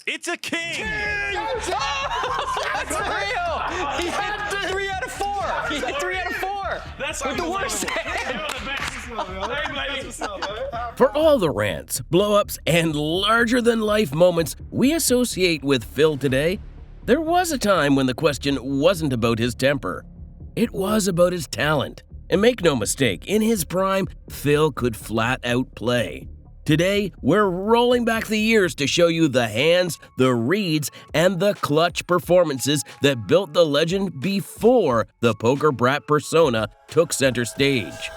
It's a king! That's real! He had 3 out of 4! He had 3 out of 4! That's with the worst hand! For all the rants, blow-ups, and larger-than-life moments we associate with Phil today, there was a time when the question wasn't about his temper. It was about his talent. And make no mistake, in his prime, Phil could flat-out play. Today, we're rolling back the years to show you the hands, the reads, and the clutch performances that built the legend before the poker brat persona took center stage.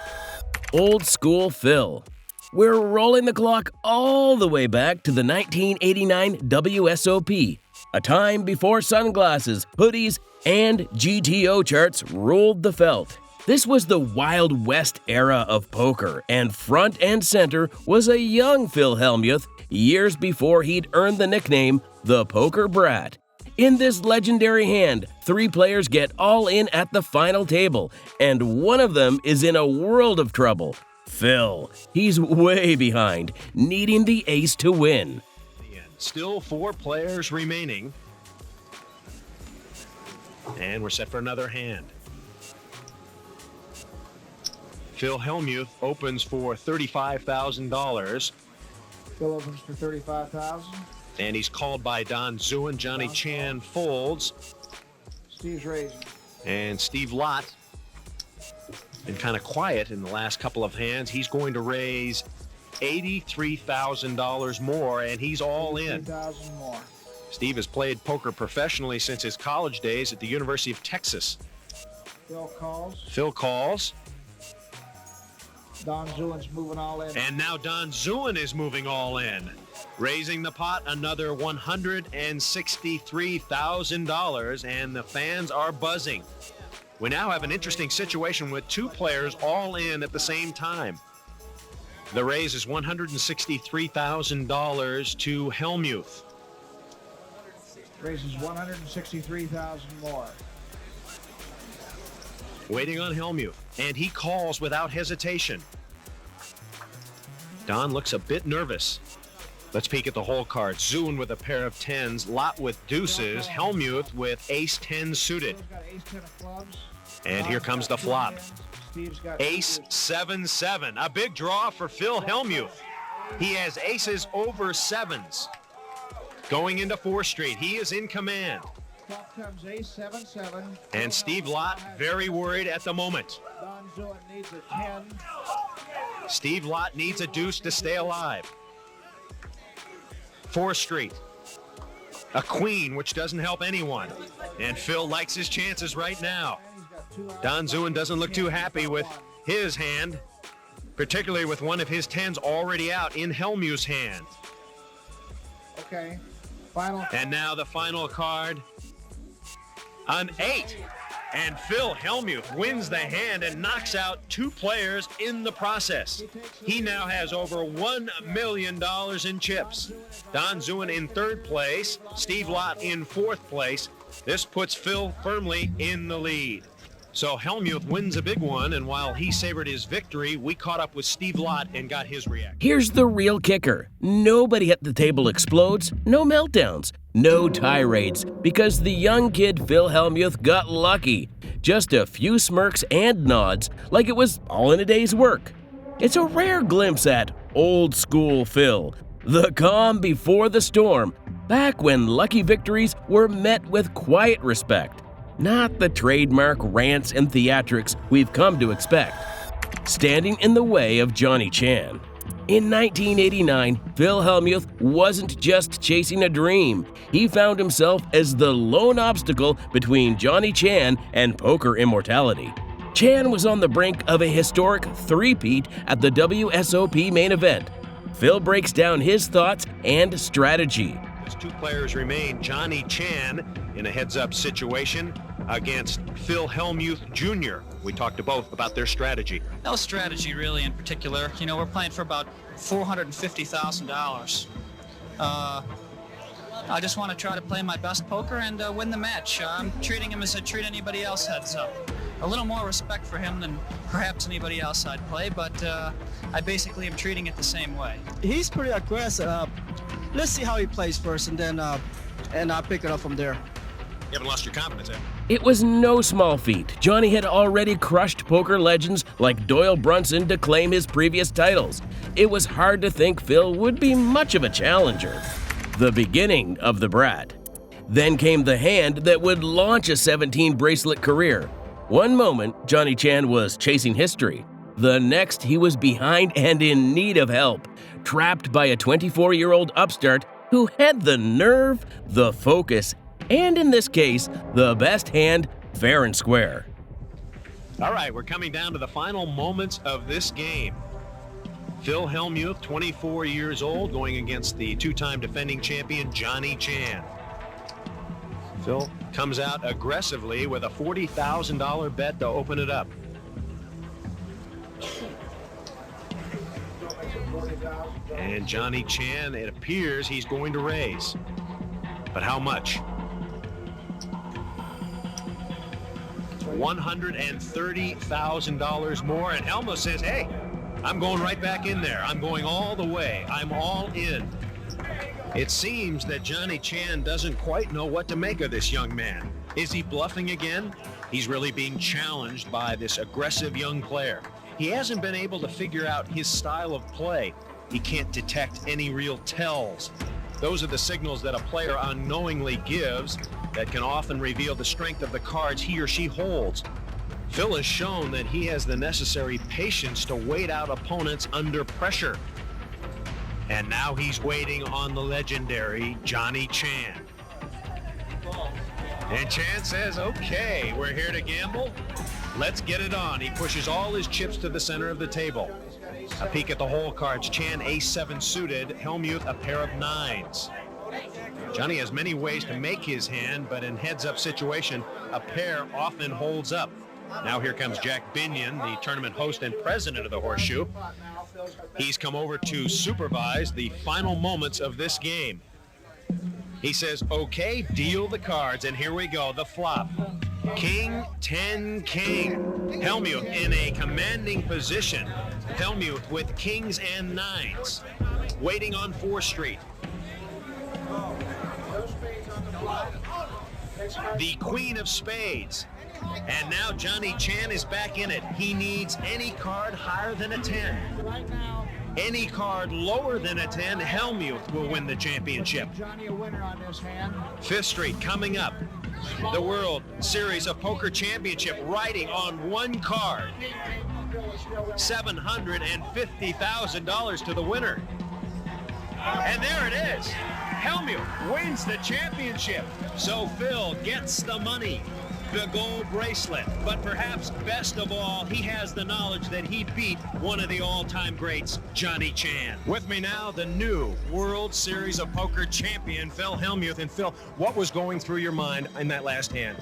Old School Phil. We're rolling the clock all the way back to the 1989 WSOP, a time before sunglasses, hoodies, and GTO charts ruled the felt. This was the Wild West era of poker, and front and center was a young Phil Hellmuth years before he'd earned the nickname the Poker Brat. In this legendary hand, 3 players get all in at the final table, and one of them is in a world of trouble. Phil. He's way behind, needing the ace to win. Still 4 players remaining. And we're set for another hand. Phil Hellmuth opens for $35,000. Phil opens for $35,000. And he's called by Don Zuen. Johnny Chan folds. Steve's raising. And Steve Lott been kind of quiet in the last couple of hands. He's going to raise $83,000 more, and he's all in. $83,000 more. Steve has played poker professionally since his college days at the University of Texas. Phil calls. Phil calls. Don Zuen's moving all in. And now Don Zuen is moving all in, raising the pot another $163,000, and the fans are buzzing. We now have an interesting situation with 2 players all in at the same time. The raise is $163,000 to Hellmuth. Raises $163,000 more. Waiting on Hellmuth, and he calls without hesitation. Don looks a bit nervous. Let's peek at the hole cards. Zuen with a pair of 10s, Lott with deuces, Hellmuth with ace-10 suited. And here comes the flop. Ace-7-7, a big draw for Phil Hellmuth. He has aces over 7s. Going into 4th Street, he is in command. Top comes ace-7-7. And Steve Lott very worried at the moment. Don Zuen needs a 10. Steve Lott needs a deuce to stay alive. 4th Street. A queen, which doesn't help anyone. And Phil likes his chances right now. Don Zuen doesn't look too happy with his hand, particularly with one of his 10s already out in Hellmuth's hand. Okay. Final. And now the final card. An 8. And Phil Hellmuth wins the hand and knocks out 2 players in the process. He now has over $1 million in chips. Don Zuen in 3rd place, Steve Lott in 4th place. This puts Phil firmly in the lead. So Hellmuth wins a big one, and while he savored his victory, we caught up with Steve Lott and got his reaction. Here's the real kicker. Nobody at the table explodes, no meltdowns, no tirades, because the young kid Phil Hellmuth got lucky. Just a few smirks and nods, like it was all in a day's work. It's a rare glimpse at Old School Phil, the calm before the storm, back when lucky victories were met with quiet respect. Not the trademark rants and theatrics we've come to expect. Standing in the way of Johnny Chan. In 1989, Phil Hellmuth wasn't just chasing a dream. He found himself as the lone obstacle between Johnny Chan and poker immortality. Chan was on the brink of a historic 3-peat at the WSOP main event. Phil breaks down his thoughts and strategy. As 2 players remain, Johnny Chan in a heads-up situation against Phil Hellmuth Jr. We talked to both about their strategy. No strategy really in particular. You know, we're playing for about $450,000. I just want to try to play my best poker and win the match. I'm treating him as I treat anybody else heads up. A little more respect for him than perhaps anybody else I'd play, but I basically am treating it the same way. He's pretty aggressive. let's see how he plays first, and then I'll pick it up from there. You haven't lost your confidence, eh? It was no small feat. Johnny had already crushed poker legends like Doyle Brunson to claim his previous titles. It was hard to think Phil would be much of a challenger. The beginning of the brat. Then came the hand that would launch a 17-bracelet career. One moment, Johnny Chan was chasing history. The next, he was behind and in need of help, trapped by a 24-year-old upstart who had the nerve, the focus, and in this case, the best hand, fair and square. All right, we're coming down to the final moments of this game. Phil Hellmuth, 24 years old, going against the two-time defending champion, Johnny Chan. Phil comes out aggressively with a $40,000 bet to open it up. And Johnny Chan, it appears he's going to raise. But how much? $130,000 more, and Hellmuth says, hey, I'm going right back in there. I'm going all the way. I'm all in. It seems that Johnny Chan doesn't quite know what to make of this young man. Is he bluffing again? He's really being challenged by this aggressive young player. He hasn't been able to figure out his style of play. He can't detect any real tells. Those are the signals that a player unknowingly gives that can often reveal the strength of the cards he or she holds. Phil has shown that he has the necessary patience to wait out opponents under pressure. And now he's waiting on the legendary Johnny Chan. And Chan says, okay, we're here to gamble. Let's get it on. He pushes all his chips to the center of the table. A peek at the hole cards. Chan ace-7 suited, Hellmuth a pair of 9s. Johnny has many ways to make his hand, but in heads-up situation, a pair often holds up. Now here comes Jack Binion, the tournament host and president of the Horseshoe. He's come over to supervise the final moments of this game. He says, okay, deal the cards, and here we go, the flop. King, 10, king. Hellmuth in a commanding position. Hellmuth with kings and 9s, waiting on 4th Street. The queen of spades. And now Johnny Chan is back in it. He needs any card higher than a 10. Any card lower than a 10, Hellmuth will win the championship. 5th Street coming up. The World Series of Poker Championship riding on one card. $750,000 to the winner. And there it is. Hellmuth wins the championship. So Phil gets the money, the gold bracelet, but perhaps best of all, he has the knowledge that he beat one of the all-time greats, Johnny Chan. With me now, the new World Series of Poker champion, Phil Hellmuth. And Phil, what was going through your mind in that last hand?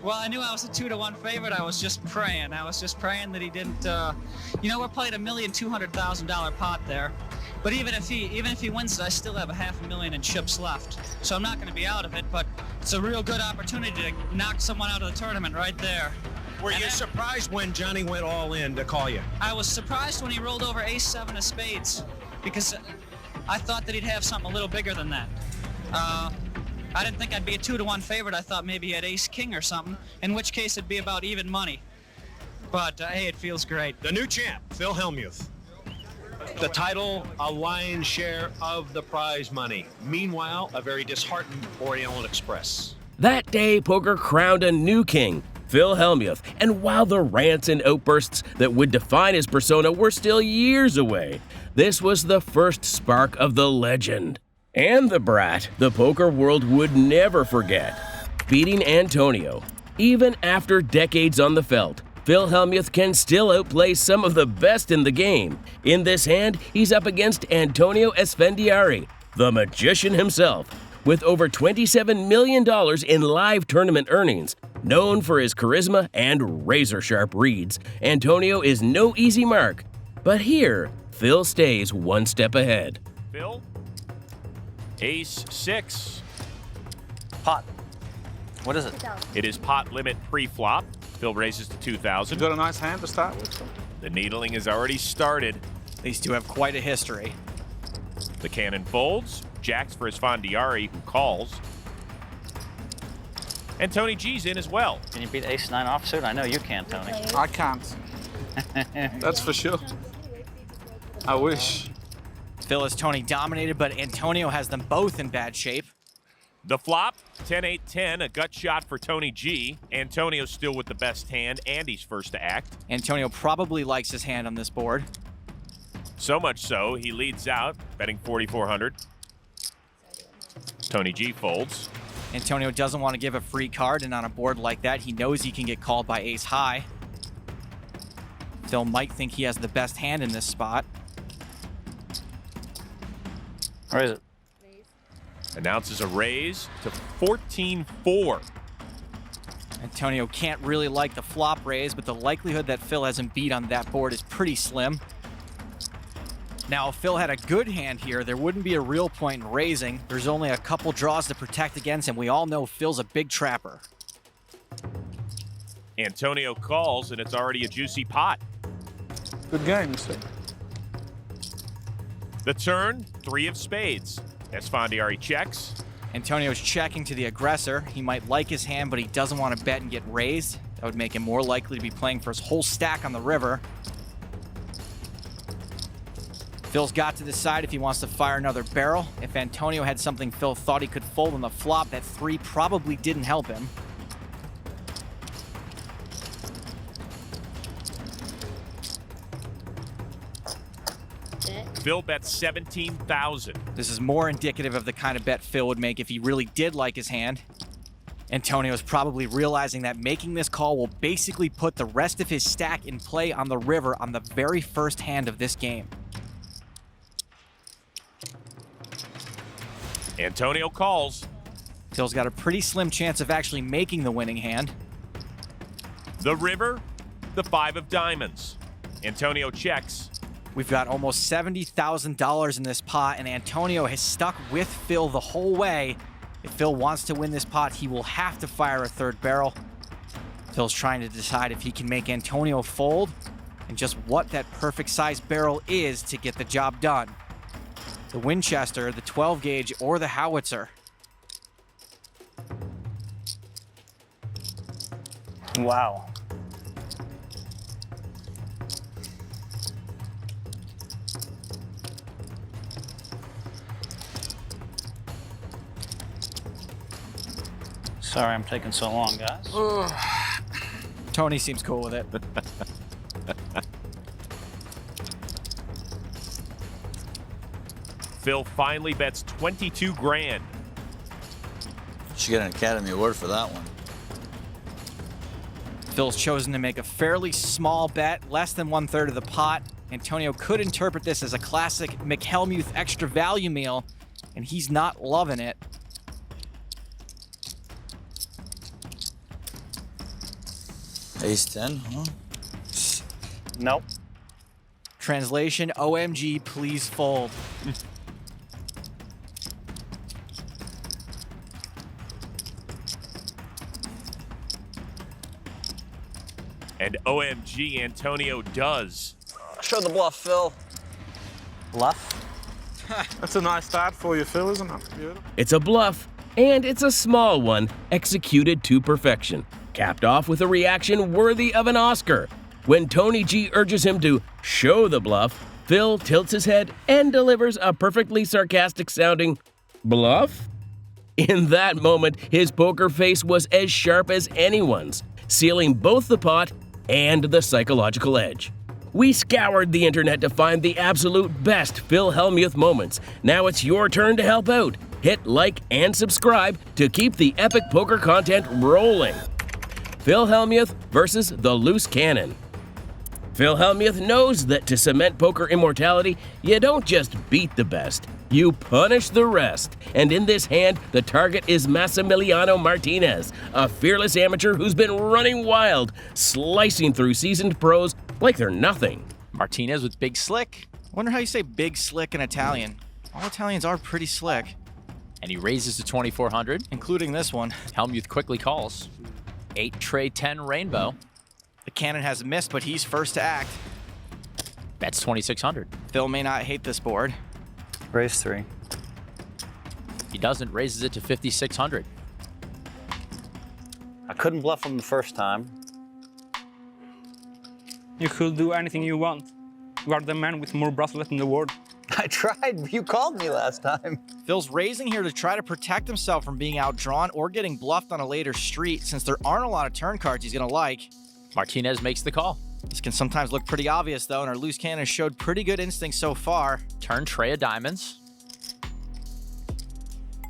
Well, I knew I was a 2-1 favorite. I was just praying. That he didn't. We're playing a $1,200,000 pot there. But even if he wins it, I still have $500,000 in chips left. So I'm not going to be out of it. But it's a real good opportunity to knock someone out of the tournament right there. Were you surprised when Johnny went all in to call you? I was surprised when he rolled over ace-7 of spades, because I thought that he'd have something a little bigger than that. I didn't think I'd be a 2-1 favorite. I thought maybe he had ace-king or something, in which case it'd be about even money. But, hey, it feels great. The new champ, Phil Hellmuth. The title, a lion's share of the prize money. Meanwhile, a very disheartened Oriental Express. That day, poker crowned a new king, Phil Hellmuth, and while the rants and outbursts that would define his persona were still years away, this was the first spark of the legend. And the brat the poker world would never forget. Beating Antonio. Even after decades on the felt, Phil Hellmuth can still outplay some of the best in the game. In this hand, he's up against Antonio Esfandiari, the magician himself, with over $27 million in live tournament earnings. Known for his charisma and razor-sharp reads, Antonio is no easy mark. But here, Phil stays one step ahead. Phil, ace-6. Pot. What is it? It is pot limit pre-flop. Phil raises to 2,000. Got a nice hand to start with. The needling has already started. These two have quite a history. The cannon folds. Jacks for his Fondiari, who calls. And Tony G's in as well. Can you beat ace 9 offsuit? I know you can, Tony. I can't. That's for sure. I wish. Phil has Tony dominated, but Antonio has them both in bad shape. The flop, 10-8-10, a gut shot for Tony G. Antonio's still with the best hand, and he's first to act. Antonio probably likes his hand on this board. So much so, he leads out, betting 4,400. Tony G folds. Antonio doesn't want to give a free card, and on a board like that, he knows he can get called by ace high. Phil might think he has the best hand in this spot. Where is it? Announces a raise to 14-4. Antonio can't really like the flop raise, but the likelihood that Phil has him beat on that board is pretty slim. Now, if Phil had a good hand here, there wouldn't be a real point in raising. There's only a couple draws to protect against, and we all know Phil's a big trapper. Antonio calls, and it's already a juicy pot. Good game, you see. The turn, 3 of spades. Esfandiari checks. Antonio's checking to the aggressor. He might like his hand, but he doesn't want to bet and get raised. That would make him more likely to be playing for his whole stack on the river. Phil's got to decide if he wants to fire another barrel. If Antonio had something Phil thought he could fold on the flop, that 3 probably didn't help him. Phil bets 17,000. This is more indicative of the kind of bet Phil would make if he really did like his hand. Antonio's probably realizing that making this call will basically put the rest of his stack in play on the river on the very first hand of this game. Antonio calls. Phil's got a pretty slim chance of actually making the winning hand. The river, the 5 of diamonds. Antonio checks. We've got almost $70,000 in this pot, and Antonio has stuck with Phil the whole way. If Phil wants to win this pot, he will have to fire a third barrel. Phil's trying to decide if he can make Antonio fold and just what that perfect size barrel is to get the job done. The Winchester, the 12 gauge, or the howitzer. Wow. Sorry I'm taking so long, guys. Tony seems cool with it. Phil finally bets 22 grand. Should get an Academy Award for that one. Phil's chosen to make a fairly small bet, less than 1/3 of the pot. Antonio could interpret this as a classic Hellmuth extra value meal, and he's not loving it. Ace 10, huh? Nope. Translation, OMG, please fold. And OMG, Antonio does. Show the bluff, Phil. Bluff? That's a nice start for you, Phil, isn't it? Beautiful. It's a bluff, and it's a small one, executed to perfection. Capped off with a reaction worthy of an Oscar. When Tony G urges him to show the bluff, Phil tilts his head and delivers a perfectly sarcastic-sounding bluff? In that moment, his poker face was as sharp as anyone's, sealing both the pot and the psychological edge. We scoured the internet to find the absolute best Phil Hellmuth moments. Now it's your turn to help out. Hit like and subscribe to keep the epic poker content rolling. Phil Hellmuth versus the Loose Cannon. Phil Hellmuth knows that to cement poker immortality, you don't just beat the best, you punish the rest. And in this hand, the target is Massimiliano Martinez, a fearless amateur who's been running wild, slicing through seasoned pros like they're nothing. Martinez with big slick. Wonder how you say big slick in Italian. All Italians are pretty slick. And he raises to 2,400. Including this one. Hellmuth quickly calls. 8 tray 10 rainbow. The cannon has missed, but he's first to act. Bets 2,600. Phil may not hate this board. Raise 3. He doesn't, raises it to 5,600. I couldn't bluff him the first time. You could do anything you want. You are the man with more bracelets in the world. I tried. You called me last time. Phil's raising here to try to protect himself from being outdrawn or getting bluffed on a later street, since there aren't a lot of turn cards he's going to like. Martinez makes the call. This can sometimes look pretty obvious, though, and our loose cannon showed pretty good instincts so far. Turn tray of diamonds.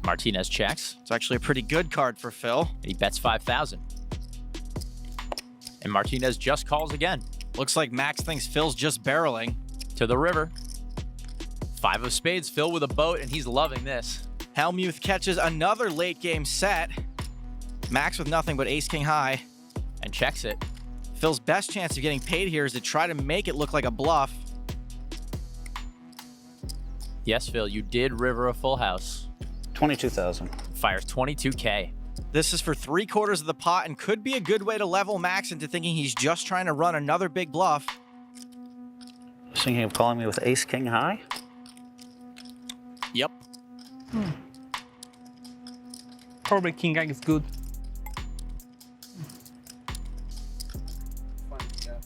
Martinez checks. It's actually a pretty good card for Phil. He bets 5,000. And Martinez just calls again. Looks like Max thinks Phil's just barreling. To the river. 5 of spades, Phil with a boat, and he's loving this. Hellmuth catches another late game set. Max with nothing but ace-king high. And checks it. Phil's best chance of getting paid here is to try to make it look like a bluff. Yes, Phil, you did river a full house. 22,000. Fires 22K. This is for 3/4 of the pot and could be a good way to level Max into thinking he's just trying to run another big bluff. I was thinking of calling me with ace-king high. Yep. Probably king egg is good.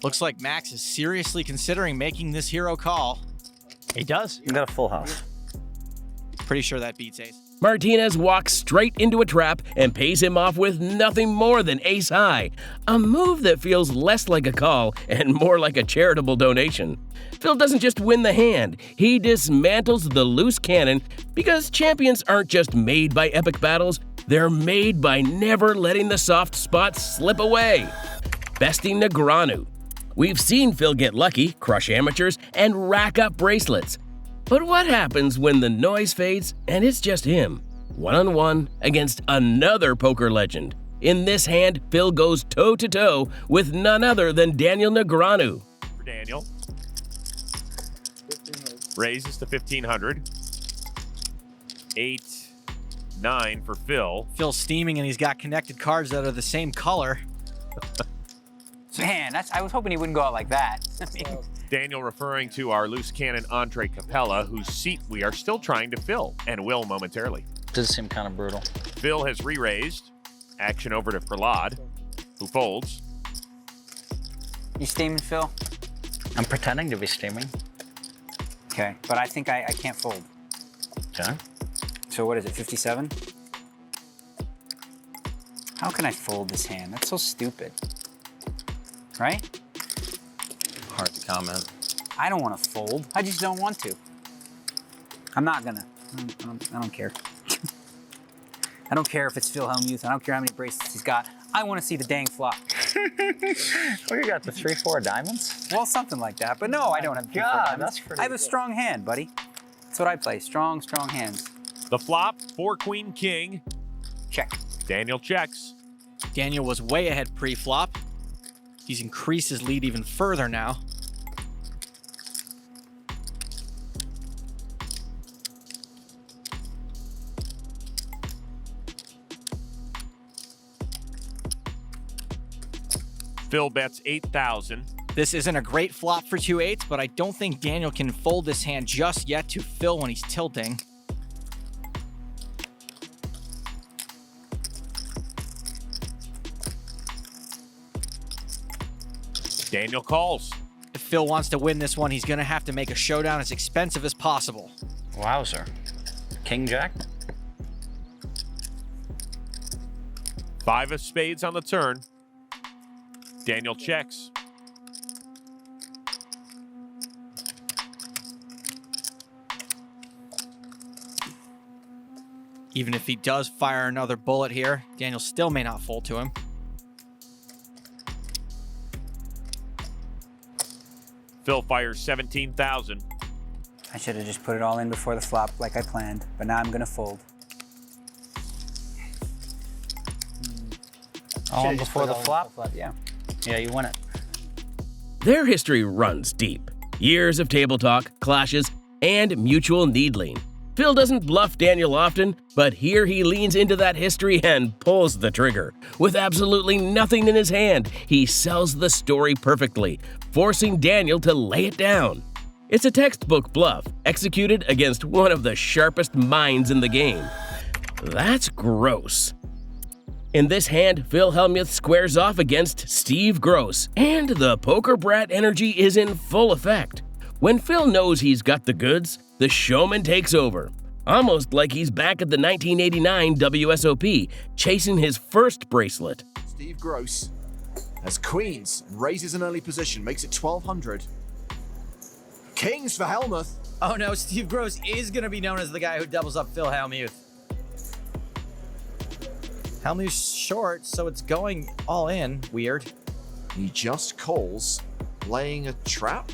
Looks like Max is seriously considering making this hero call. He does. You got a full house. Pretty sure that beats ace. Martinez walks straight into a trap and pays him off with nothing more than ace high, a move that feels less like a call and more like a charitable donation. Phil doesn't just win the hand, he dismantles the loose cannon because champions aren't just made by epic battles, they're made by never letting the soft spots slip away. Besting Negreanu. We've seen Phil get lucky, crush amateurs, and rack up bracelets. But what happens when the noise fades and it's just him, one-on-one against another poker legend? In this hand, Phil goes toe-to-toe with none other than Daniel Negreanu. For Daniel. Raises to 1,500. 8, 9 for Phil. Phil's steaming and he's got connected cards that are the same color. Man, I was hoping he wouldn't go out like that. I mean, Daniel referring to our loose cannon Andre Capella, whose seat we are still trying to fill, and will momentarily. Does seem kind of brutal. Phil has re-raised. Action over to Prahlad, who folds. you steaming, Phil? I'm pretending to be steaming. Okay, but I think I can't fold. Okay. So what is it, 57? How can I fold this hand? That's so stupid. Right? Hard to comment. I don't want to fold. I just don't want to. I'm not gonna. I don't care. I don't care if it's Phil Hellmuth. I don't care how many bracelets he's got. I want to see the dang flop. Well, you got the 3-4 diamonds? Well, something like that. But no, I don't have 3-4 diamonds. That's pretty I have a good. strong hand, buddy. That's what I play. Strong, strong hands. The flop, 4 Queen King. Check. Daniel checks. Daniel was way ahead pre-flop. He's increased his lead even further now. Phil bets 8,000. This isn't a great flop for 2-8s, but I don't think Daniel can fold this hand just yet to Phil when he's tilting. Daniel calls. If Phil wants to win this one, he's going to have to make a showdown as expensive as possible. Wowzer. King Jack? 5 of spades on the turn. Daniel checks. Even if he does fire another bullet here, Daniel still may not fold to him. Phil fires 17,000. I should have just put it all in before the flop like I planned, but now I'm gonna fold. All before the flop? Yeah. Yeah, you win it. Their history runs deep. Years of table talk, clashes, and mutual needling. Phil doesn't bluff Daniel often, but here he leans into that history and pulls the trigger. With absolutely nothing in his hand, he sells the story perfectly, forcing Daniel to lay it down. It's a textbook bluff executed against one of the sharpest minds in the game. That's gross. In this hand, Phil Hellmuth squares off against Steve Gross, and the poker brat energy is in full effect. When Phil knows he's got the goods, the showman takes over. Almost like he's back at the 1989 WSOP, chasing his first bracelet. Steve Gross has queens and raises an early position, makes it 1,200. Kings for Hellmuth. Oh no, Steve Gross is going to be known as the guy who doubles up Phil Hellmuth. Hellmuth's short, so it's going all in. Weird. He just calls, laying a trap.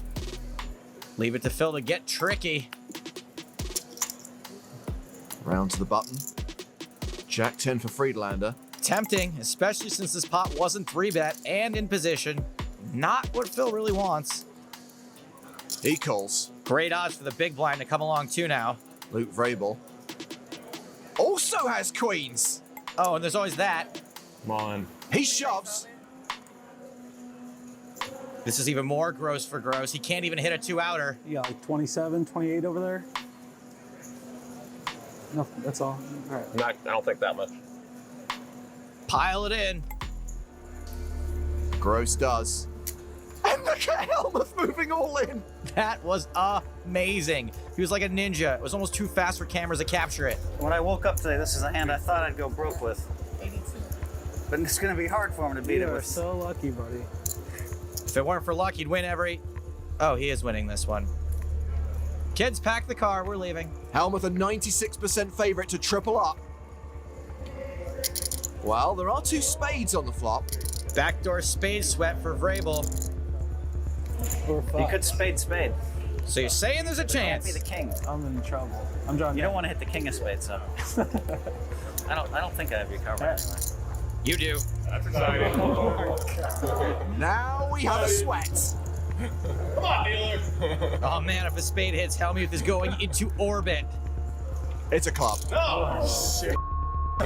Leave it to Phil to get tricky. Round to the button. Jack 10 for Friedlander. Tempting, especially since this pot wasn't 3-bet and in position. Not what Phil really wants. He calls. Great odds for the big blind to come along too now. Luke Vrabel also has queens. Oh, and there's always that. Come on. He shoves. This is even more gross for Gross. He can't even hit a 2-outer. You got like 27, 28 over there? No, that's all. All right. I don't think that much. Pile it in. Gross does. And look at Hellmuth moving all in. That was amazing. He was like a ninja. It was almost too fast for cameras to capture it. When I woke up today, this is a hand I thought I'd go broke with. 82. But it's going to be hard for him to beat it with. You're so lucky, buddy. If it weren't for luck, he'd win every... Oh, he is winning this one. Kids, pack the car. We're leaving. Hellmuth a 96% favorite to triple up. Well, there are 2 spades on the flop. Backdoor spade sweat for Vrabel. You could spade. So you're saying there's a chance? Can't be the king. I'm in trouble. I'm John. You don't want to hit the king of spades, though. I don't think I have your cover anyway. You do. That's exciting. Now we have a sweat. Come on, dealer. Oh man, if a spade hits, Hellmuth is going into orbit. It's a club. Oh, shit.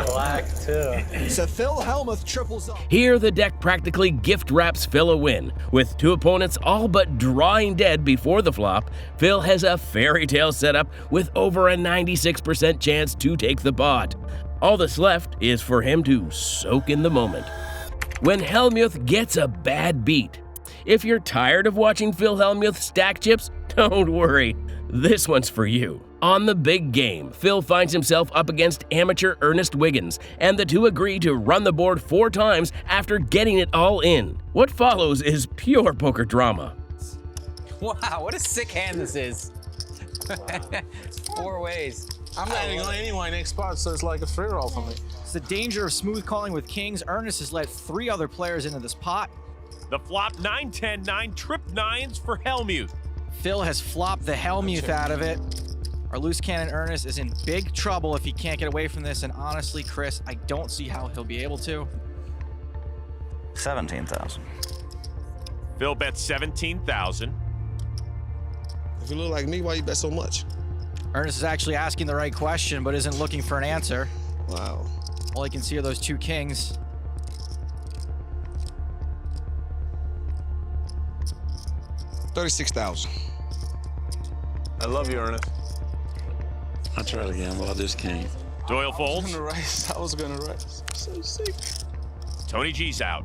Black, too. So Phil Hellmuth triples up. Here, the deck practically gift wraps Phil a win. With 2 opponents all but drawing dead before the flop, Phil has a fairy tale setup with over a 96% chance to take the pot. All that's left is for him to soak in the moment. When Hellmuth gets a bad beat. If you're tired of watching Phil Hellmuth stack chips, don't worry. This one's for you. On the big game, Phil finds himself up against amateur Ernest Wiggins, and the two agree to run the board 4 times after getting it all in. What follows is pure poker drama. Wow, what a sick hand this is. 4 ways. I'm not even going anywhere next spot, so it's like a free roll for me. It's the danger of smooth calling with kings. Ernest has let 3 other players into this pot. The flop 9-10, 9 trip 9s for Hellmuth. Phil has flopped the Hellmuth out of it. Our loose cannon Ernest is in big trouble if he can't get away from this, and honestly, Chris, I don't see how he'll be able to. 17,000. Phil bets 17,000. If you look like me, why you bet so much? Ernest is actually asking the right question, but isn't looking for an answer. Wow. All he can see are those 2 kings. $36,000. I love you, Ernest. I try to gamble, I just can't. Doyle folds. I was gonna race. I'm so sick. Tony G's out.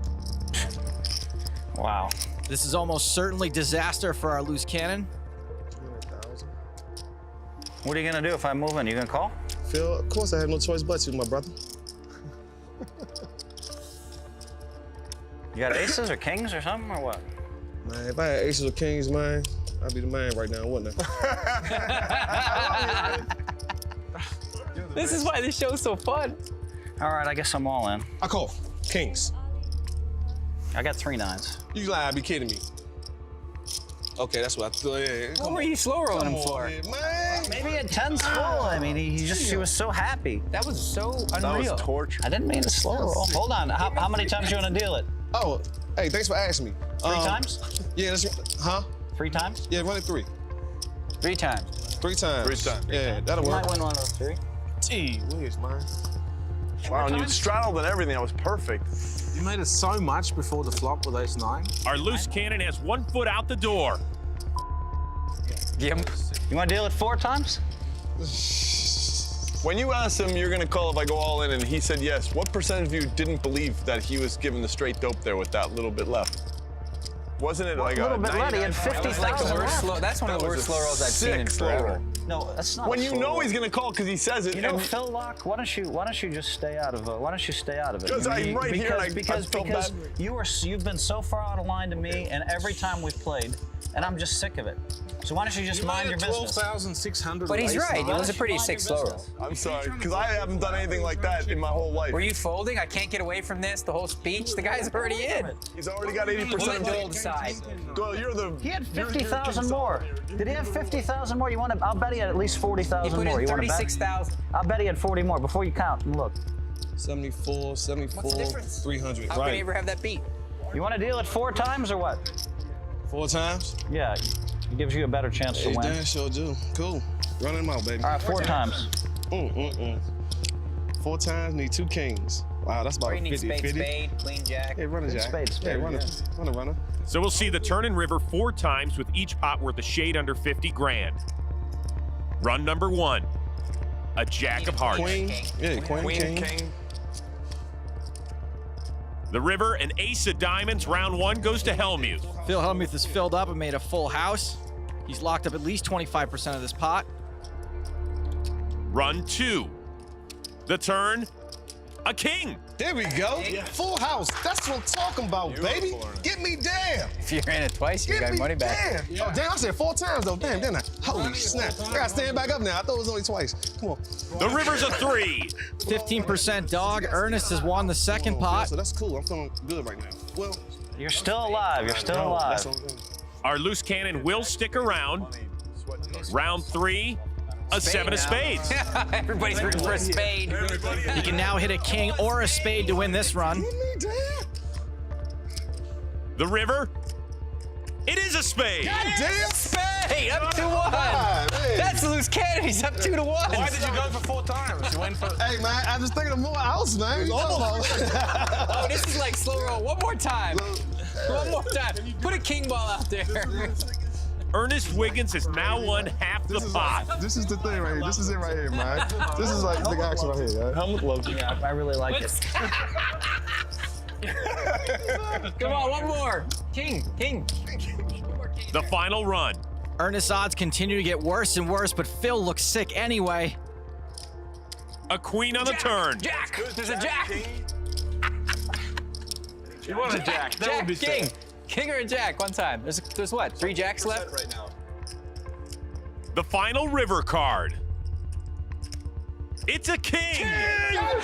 Wow. This is almost certainly disaster for our loose cannon. $200,000. What are you gonna do if I move in? You gonna call? Phil, of course I have no choice but to, my brother. You got aces or kings or something or what? Man, if I had aces or kings, man, I'd be the man right now, wouldn't I? This is why this show's so fun. All right, I guess I'm all in. I call. Kings. I got 3 9s. You lie, be kidding me. Okay, that's what I thought. Yeah, What were you slow rolling him for? Man. Maybe he had 10s full. I mean, he was so happy. That was so unreal. That was torture. I didn't mean to slow roll. Hold on. How many times you want to deal it? Oh, hey, thanks for asking me. 3 times? Yeah, that's huh? 3 times? Yeah, run it 3. 3 times. 3 times. 3 times. Yeah, that'll You work. might win one of those 3. Gee whiz, man. Wow, and you straddled and everything. That was perfect. You made it so much before the flop with ace-9. Our loose cannon has 1 foot out the door. Gimp. You want to deal it 4 times? When you asked him, you're gonna call if I go all in, and he said yes, what percentage of you didn't believe that he was giving the straight dope there with that little bit left? Wasn't it like a little bit left? He had 50,000 left. That's one of the worst slow rolls I've seen in forever. No, that's not. When a you slow know roll. he's gonna call because he says it. You know, Phil Lock, why don't you just stay out of it? Why don't you stay out of it? Because I'm right here. Because you've been so far out of line to me, and every time we've played, and I'm just sick of it. So why don't you just mind your business? 12,600. But he's right. It was a pretty sick slow roll. I'm sorry, because I haven't done anything like that in my whole life. Were you folding? I can't get away from this. The whole speech. The guy's already in. He's already got 80% of Doyle decide. Doyle, you're the. He had 50,000 more. Did he have 50,000 more? You want to? I'll bet he had at least 40,000 He put more. in You want to bet? 36,000. I'll bet he had 40 more before you count and look. 74, 74, What's the difference? 300. How can he ever have that beat? You want to deal it 4 times or what? 4 times? Yeah, it gives you a better chance to Hey, win. damn sure do. Cool. Run him out, baby. All right, 4 times. 4 times, need 2 kings. Wow, that's about Or you need 50, spade, 50. spade, queen, jack. Hey, run a jack. Spade, Hey, run a runner. So we'll see the turn and river 4 times with each pot worth a shade under 50 grand. Run number 1, a jack of hearts. Queen. Yeah, queen, king. The river, an ace of diamonds. Round 1 goes to Hellmuth. Phil Hellmuth is filled up and made a full house. He's locked up at least 25% of this pot. Run 2. The turn, a king. There we go. Full house. That's what I'm talking about, baby. Get me down. If you're in it twice, you got your money back. Oh, damn, I said 4 times, though. Damn, didn't I? Holy snap. I gotta stand back up now. I thought it was only twice. Come on. The river's a 3. 15% dog. Ernest has won the second pot. So that's cool. I'm feeling good right now. Well, You're still alive. You're still alive. that's all I'm doing. Our loose cannon will stick around. Round 3, a 7 of spades. Everybody's rooting for a spade. He can now hit a king or a spade to win this run. The river, it is a spade. God damn. Spade, up 2-1. That's a loose cannon. He's up 2-1. Why did you go for 4 times? You went for. Hey, man, I'm just thinking of more house, man. Oh, this is like slow roll. One more time. One more time. Put a king ball out there. Ernest Wiggins has now won half the pot. This is the thing right here. This is it right here, man. This is like the action right here. Helmut loves you. Yeah, I really like it. Come on, one more. King. The final run. Ernest's odds continue to get worse and worse, but Phil looks sick anyway. A queen on the turn. Jack. There's a jack. You want a jack? That would be king. sick. King or a jack, one time. There's what, 3 jacks left? Right now. The final river card. It's a king. Oh,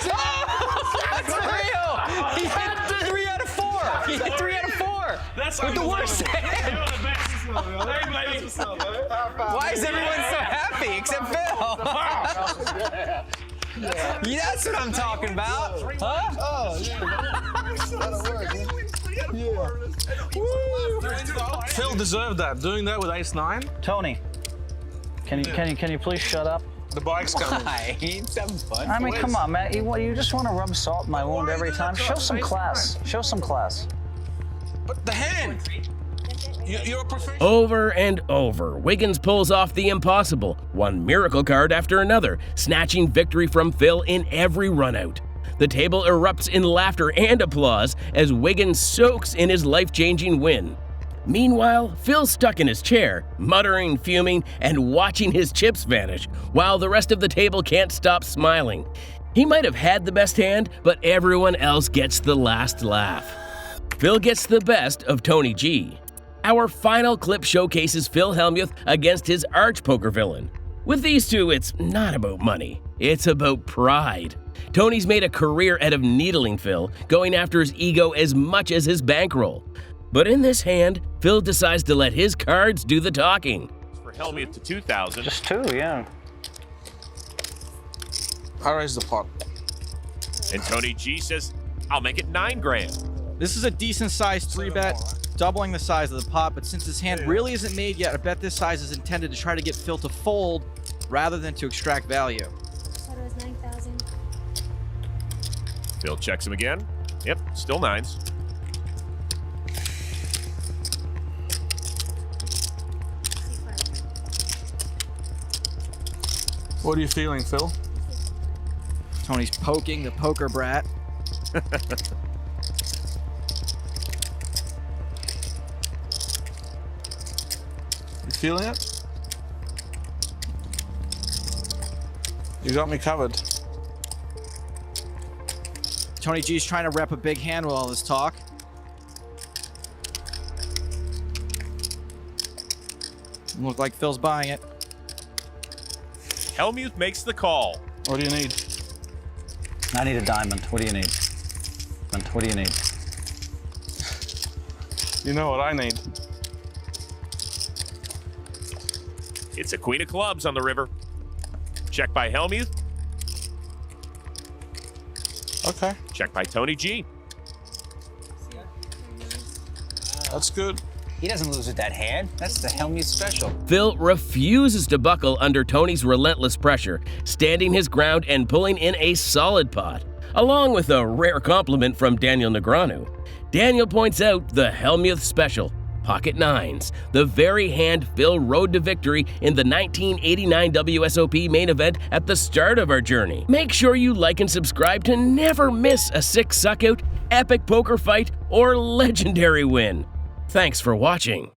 that's real. He hit 3 out of 4. He hit 3 out of 4. That's with the worst hand. Why is everyone so happy except Phil? Yeah, that's what I'm talking about. Huh? Oh, yeah. Phil deserved that. Doing that with ace-9. Tony, can you please shut up? The bike's coming. Why? He's having fun. I mean, come on, man. You just want to rub salt in my wound every time. Show some class. Show some class. But the hand. You're a professional. Over and over, Wiggins pulls off the impossible, one miracle card after another, snatching victory from Phil in every runout. The table erupts in laughter and applause as Wiggins soaks in his life-changing win. Meanwhile, Phil's stuck in his chair, muttering, fuming, and watching his chips vanish, while the rest of the table can't stop smiling. He might have had the best hand, but everyone else gets the last laugh. Phil gets the best of Tony G. Our final clip showcases Phil Hellmuth against his arch poker villain. With these two, it's not about money, it's about pride. Tony's made a career out of needling Phil, going after his ego as much as his bankroll. But in this hand, Phil decides to let his cards do the talking. For Hellmuth to 2,000. Just 2, yeah. I raised the pot. And Tony G says, I'll make it 9 grand. This is a decent sized 3-bet, doubling the size of the pot, but since his hand really isn't made yet, I bet this size is intended to try to get Phil to fold rather than to extract value. Thought it was 9,000. Phil checks him again. Yep, still 9s. What are you feeling, Phil? Tony's poking the poker brat. You feeling it? You got me covered. Tony G's trying to rep a big hand with all this talk. Look like Phil's buying it. Hellmuth makes the call. What do you need? I need a diamond. What do you need? What do you need? You know what I need. It's a queen of clubs on the river. Check by Hellmuth. Okay. Check by Tony G. That's good. He doesn't lose with that hand. That's the Hellmuth special. Phil refuses to buckle under Tony's relentless pressure, standing his ground and pulling in a solid pot, along with a rare compliment from Daniel Negreanu. Daniel points out the Hellmuth special, pocket nines, the very hand Phil rode to victory in the 1989 WSOP main event at the start of our journey. Make sure you like and subscribe to never miss a sick suckout, epic poker fight, or legendary win. Thanks for watching.